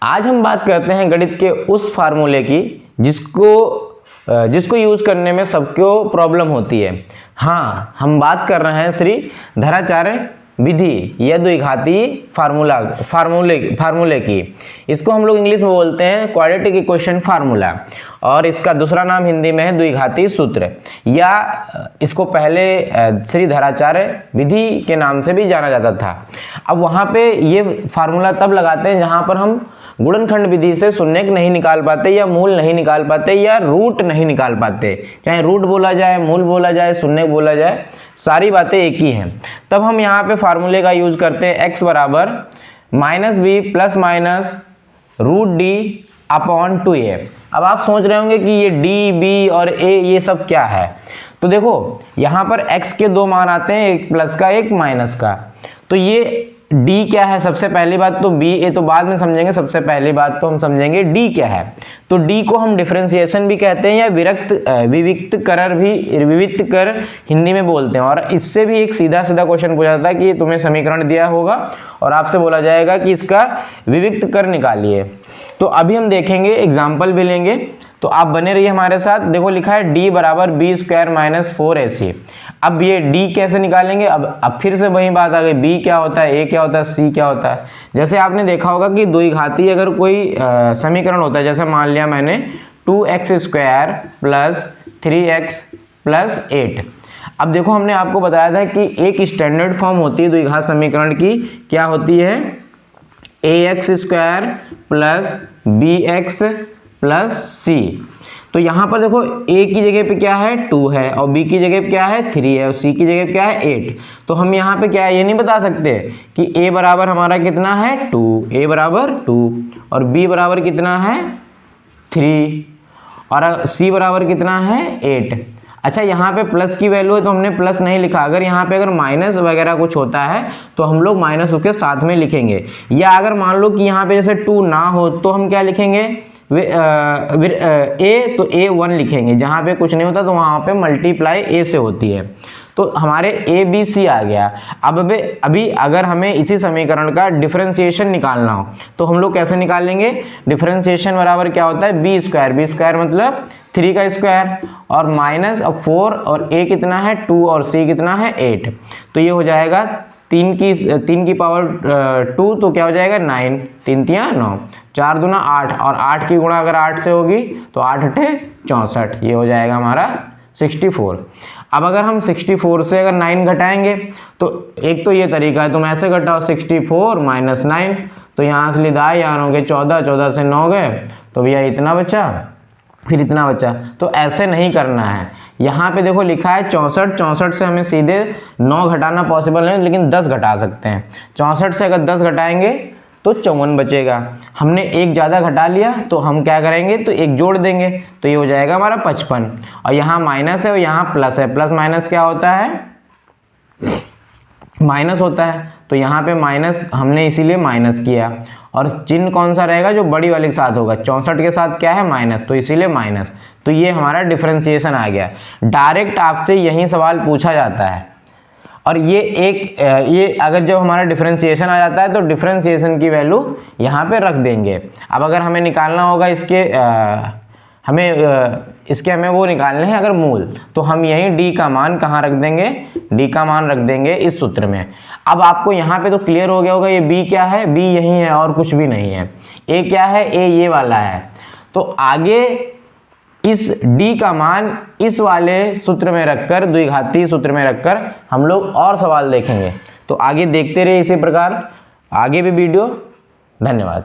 आज हम बात करते हैं गणित के उस फार्मूले की जिसको यूज करने में सबको प्रॉब्लम होती है। हाँ, हम बात कर रहे हैं श्री धराचार्य विधि या द्विघाती फार्मूले की। इसको हम लोग इंग्लिश में बोलते हैं क्वाड्रेटिक इक्वेशन फार्मूला, और इसका दूसरा नाम हिंदी में है द्विघाती सूत्र, या इसको पहले श्री धराचार्य विधि के नाम से भी जाना जाता था। अब वहाँ पे ये फार्मूला तब लगाते हैं जहाँ पर हम गुणनखंड विधि से शून्यक नहीं निकाल पाते, या मूल नहीं निकाल पाते, या रूट नहीं निकाल पाते। चाहे रूट बोला जाए, मूल बोला जाए, शून्यक बोला जाए, सारी बातें एक ही हैं। तब हम यहाँ पे फार्मूले का यूज करते हैं x बराबर -b प्लस माइनस √d/2a। अब आप सोच रहे होंगे कि ये d, b और a ये सब क्या है। तो देखो यहाँ पर x के दो मान आते हैं, एक प्लस का एक माइनस का। तो ये d क्या है, सबसे पहली बात तो b a तो बाद में समझेंगे, सबसे पहली बात तो हम समझेंगे d क्या है। तो d को हम डिफरेंशिएशन भी कहते हैं, या विविक्त कर हिंदी में बोलते हैं। और इससे भी एक सीधा क्वेश्चन पूछा जाता है कि तुम्हें समीकरण दिया होगा और आपसे बोला जाएगा कि इसका विविक्त कर निकालिए। तो अभी हम देखेंगे, एग्जाम्पल भी लेंगे, तो आप बने रहिए हमारे साथ। देखो लिखा है d बराबर b² - 4ac। अब ये d कैसे निकालेंगे। अब फिर से वही बात आ गई, b क्या होता है, a क्या होता है, c क्या होता है। जैसे आपने देखा होगा कि द्विघाती अगर कोई समीकरण होता है, जैसे मान लिया मैंने 2x² + 3x + 8। अब देखो हमने आपको बताया था कि एक स्टैंडर्ड फॉर्म होती है द्विघात समीकरण की, क्या होती है, ax² + bx + c। तो यहाँ पर देखो a की जगह पे क्या है 2 है, और b की जगह पे क्या है 3 है, और c की जगह पे क्या है 8। तो हम यहाँ पे क्या है ये नहीं बता सकते कि a बराबर हमारा कितना है 2, a बराबर 2, और b बराबर कितना है 3, और c बराबर कितना है 8। अच्छा, यहाँ पे प्लस की वैल्यू है तो हमने प्लस नहीं लिखा। अगर यहाँ पे अगर माइनस वगैरह कुछ होता है तो हम लोग माइनस उसके साथ में लिखेंगे। या अगर मान लो कि यहाँ पे जैसे 2 ना हो तो हम क्या लिखेंगे, a तो a 1 लिखेंगे। जहाँ पे कुछ नहीं होता तो वहाँ पे मल्टीप्लाई a से होती है। तो हमारे a b c आ गया। अब अभी अगर हमें इसी समीकरण का डिफरेंशिएशन निकालना हो तो हम लोग कैसे निकालेंगे। डिफरेंशिएशन बराबर क्या होता है b² मतलब 3 का स्क्वायर, और माइनस अब 4, और a कितना है 2, और c कितना है 8। तो ये हो जाएगा 3 की पावर 2, तो क्या हो जाएगा 9, 3 3 9, 4 दूना 8, और 8 की गुणा अगर 8 से होगी तो 8 8 64, ये हो जाएगा हमारा 64। अब अगर हम 64 से अगर 9 घटाएंगे तो एक तो ये तरीका है, तुम ऐसे घटाओ 64 - 9, तो यहाँ से लिदा यहाँ हो गए 14, 14 से 9 गए, तो भैया इतना बचा, फिर इतना बचा। तो ऐसे नहीं करना है। यहाँ पे देखो लिखा है 64, 64 से हमें सीधे 9 घटाना पॉसिबल नहीं, लेकिन 10 घटा सकते हैं। 64 से अगर 10 घटाएंगे तो 54 बचेगा। हमने एक ज़्यादा घटा लिया तो हम क्या करेंगे, तो एक जोड़ देंगे, तो ये हो जाएगा हमारा 55। और यहाँ माइनस है और यहाँ प्लस है, प्लस माइनस क्या होता है, माइनस होता है। तो यहाँ पे माइनस हमने इसीलिए माइनस किया, और चिन्ह कौन सा रहेगा, जो बड़ी वाले के साथ होगा। 64 के साथ क्या है माइनस, तो इसीलिए माइनस। तो ये हमारा डिफरेंशिएशन आ गया। डायरेक्ट आपसे यही सवाल पूछा जाता है। और ये अगर जब हमारा डिफरेंशिएशन आ जाता है तो डिफरेंशिएशन की वैल्यू यहाँ पे रख देंगे। अब अगर हमें निकालना होगा हमें वो निकालने हैं अगर मूल, तो हम यहीं d का मान कहाँ रख देंगे, d का मान रख देंगे इस सूत्र में। अब आपको यहाँ पे तो क्लियर हो गया होगा ये b क्या है, b यही है और कुछ भी नहीं है। a क्या है, a ये वाला है। तो आगे इस d का मान इस वाले सूत्र में रखकर, द्विघाती सूत्र में रखकर हम लोग और सवाल देखेंगे। तो आगे देखते रहिए इसी प्रकार आगे भी वीडियो। धन्यवाद।